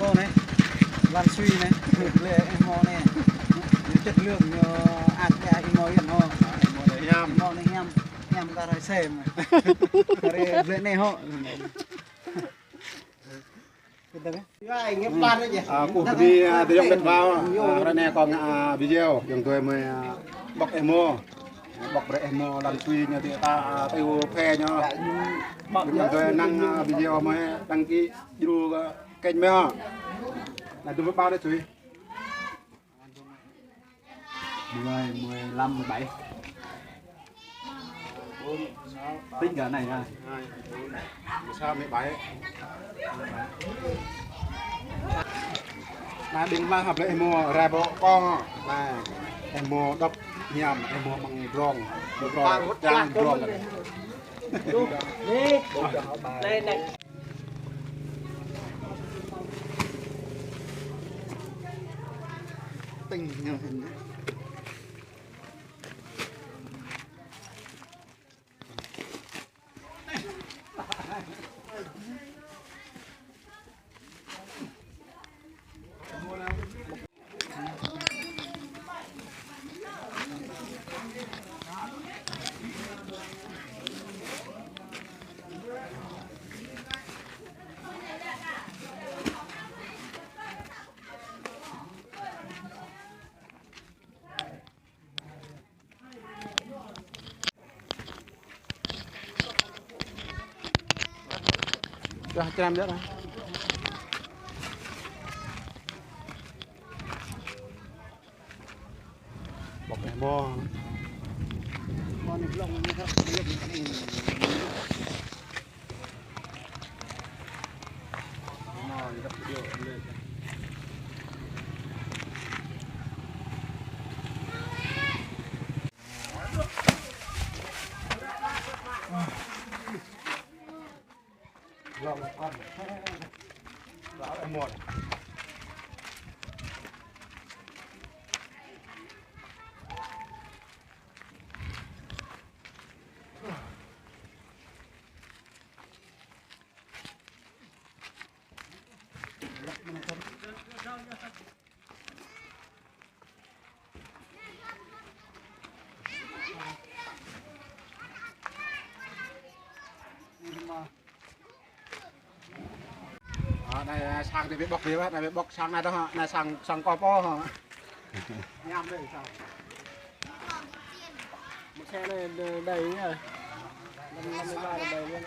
cô này làm suy này lệ em mò này chất lượng ác cái em mò hiện ho em mò này em ta phải xem cái lệ này họ Cuộc đi từ trong đất vào ra nè còn video chúng tôi mới bọc emo bọc emo làm suy như thì ta tiêu phe nhau chúng tôi năng video mới đăng ký video kênh mới là tôi mới bao đấy suy 15, 17 tính cả này nha 16, 17 là đừng mang hợp lại emo ra bộ con là emo đập nhầm emo bằng rong trang rong Đây này. tình nhiều hình đấy. cho em biết đó bọc emo Con này lông như thế lòng con lão emo này sang thì biết bọc đi này biết bọc sang này đó hả này sang co po hả nhám đây sao một xe này đầy nhỉ 53 là đầy luôn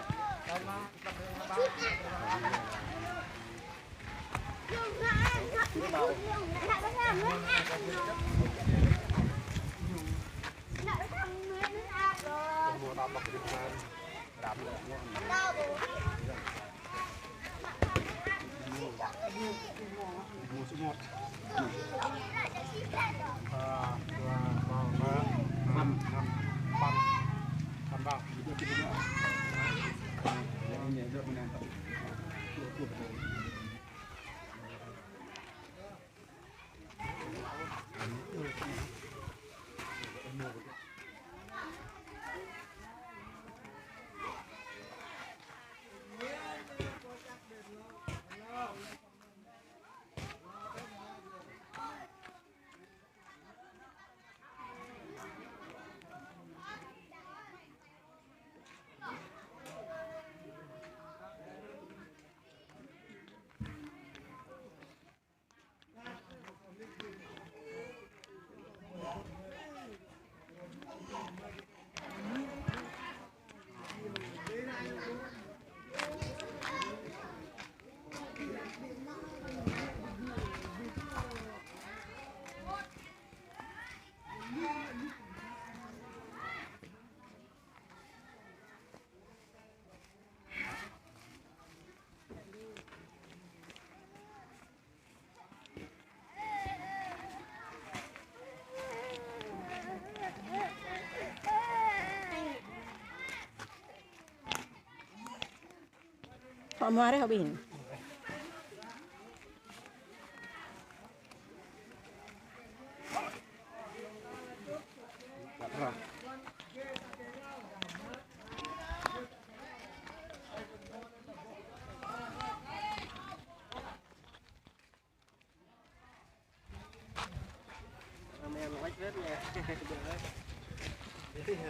Họ mua đấy họ bình.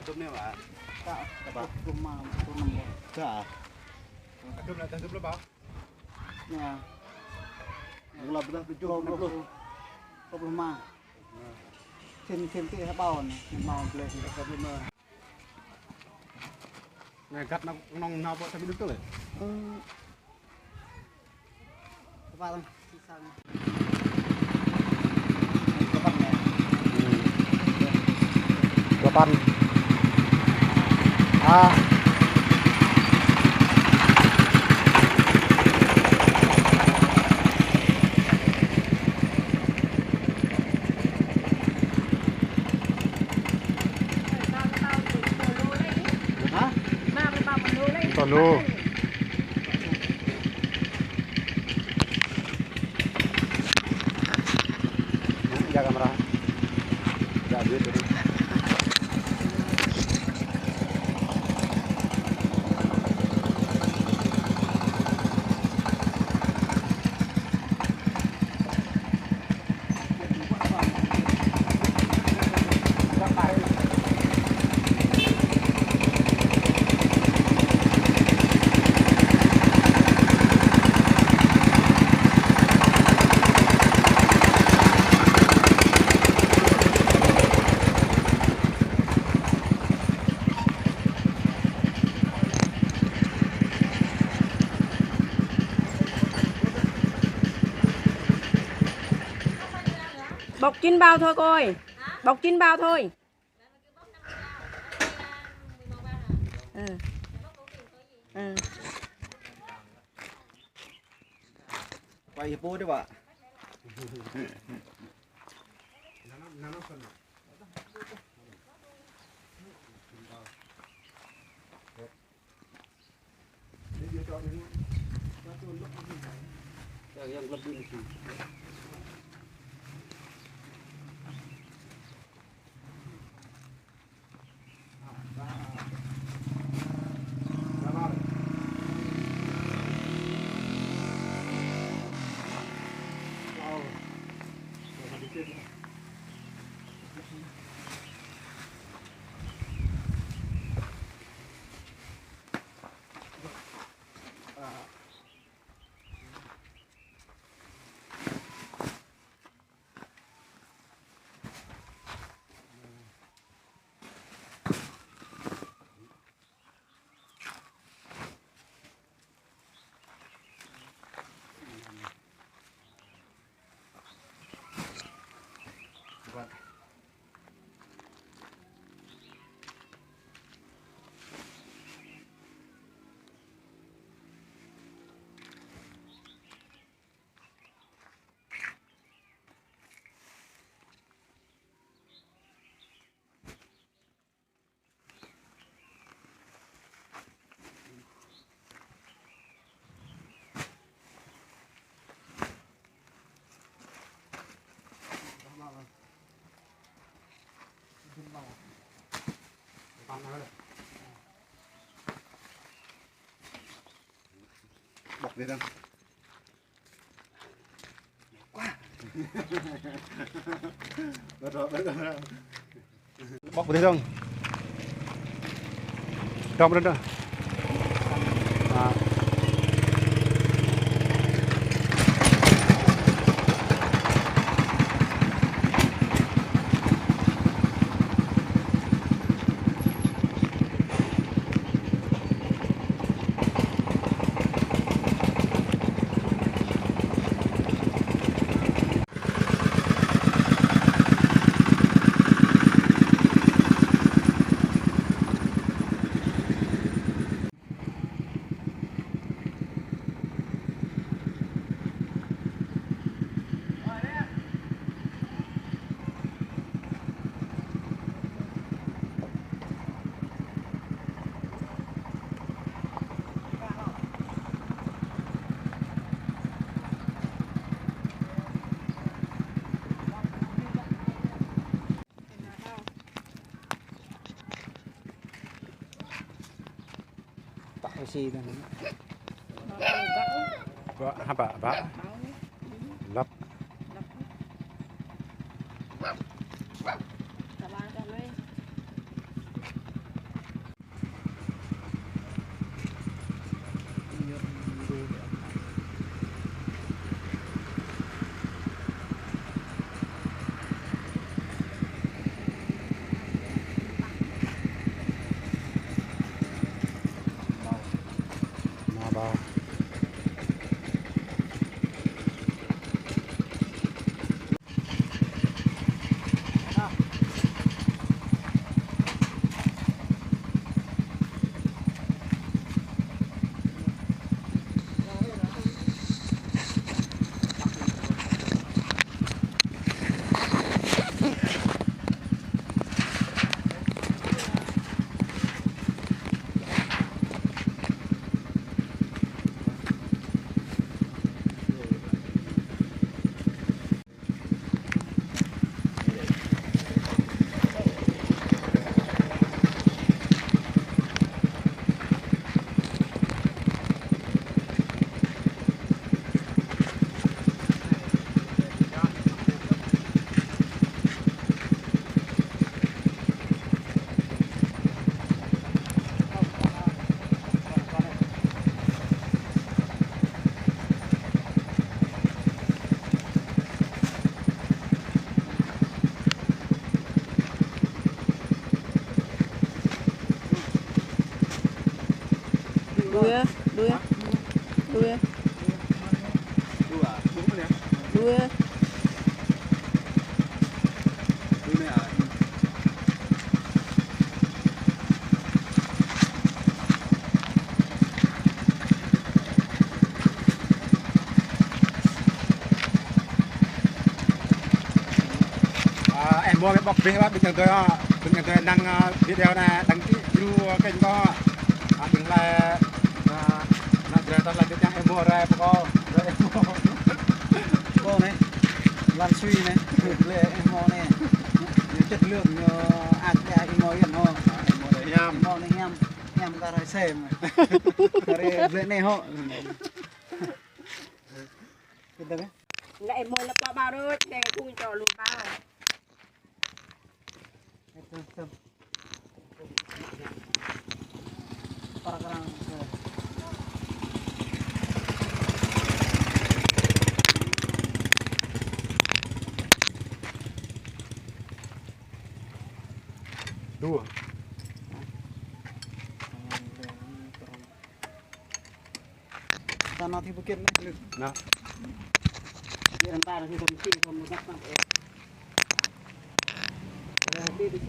Tutup ni Pak. Tak apa rumah rumah Dah. Tutup lah, tutup lah, Pak. ya Gelap dah 70 rumah thêm tí bao beli Tutup rumah. Nekat nong napa sampai betul ya? apa tuh sisanya Delapan. Ah. hả Còn lô. Jaga kamera. Jaga duit dulu. Bọc chín bao thôi cô ơi. Bọc chín bao thôi. Ừ. Ừ. quay hiệp đi bạn Yang lebih itu. Bọc đi đâu? Quá. Rồi. Bọc đi đâu? Trong lên đó. À. xì này Lap. Đuôi á, đuôi á. Đuôi á, Dua, đúng rồi nè. đuôi á. Dua này à. Em mua cái bọc pin á, bình thường tôi đăng video này, đăng video kênh có đừng là nó toàn là cái trang em mua ra có rồi em mua cô này làm suy này lệ em mò này chất lượng ăn cái em mò yên ho em mua để nhám. em mò này nhâm ta rồi xem rồi lệ này họ cái đó Lại em mua là qua bao đôi, đèn khui cho luôn bao. cái Dua. ta nói thì bukit này Nah. dia entar thì không xin không có bắt bắt đi đi